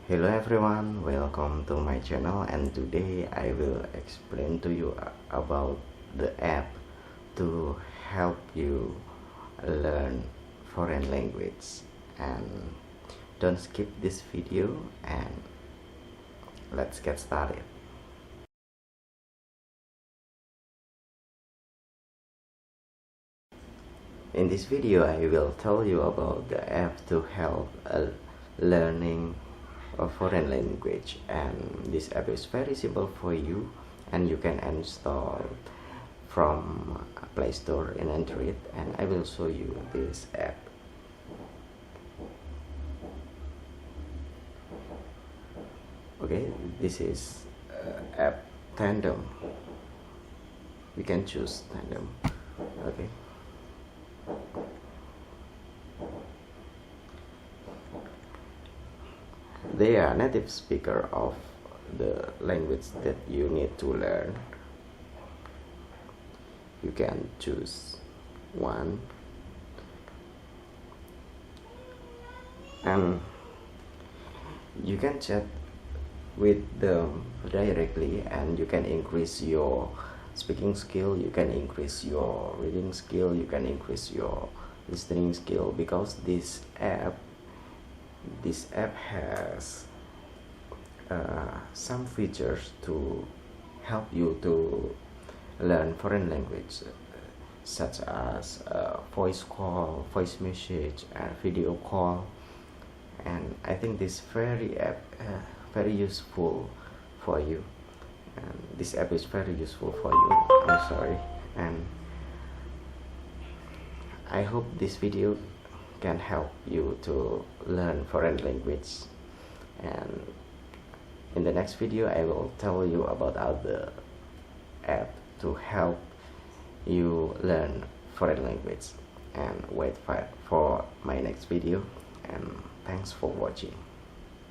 Hello everyone, welcome to my channel, and today I will explain to you about the app to help you learn foreign language. And don't skip this video, and let's get started. In this video I will tell you about the app to help learning a foreign language, and this app is very simple for you, and you can install from Play Store in Android, and I will show you this app. Okay, this is app Tandem. We can choose Tandem. Okay, they are native speaker of the language that you need to learn. You can choose one, and you can chat with them directly, and you can increase your speaking skill, you can increase your reading skill, you can increase your listening skill, because this app has some features to help you to learn foreign language, such as voice call, voice message, and video call. And I think this very useful for you, and this app is very useful for you. I'm sorry, and I hope this video can help you to learn foreign language, and in the next video I will tell you about other app to help you learn foreign language. And wait for my next video, and thanks for watching.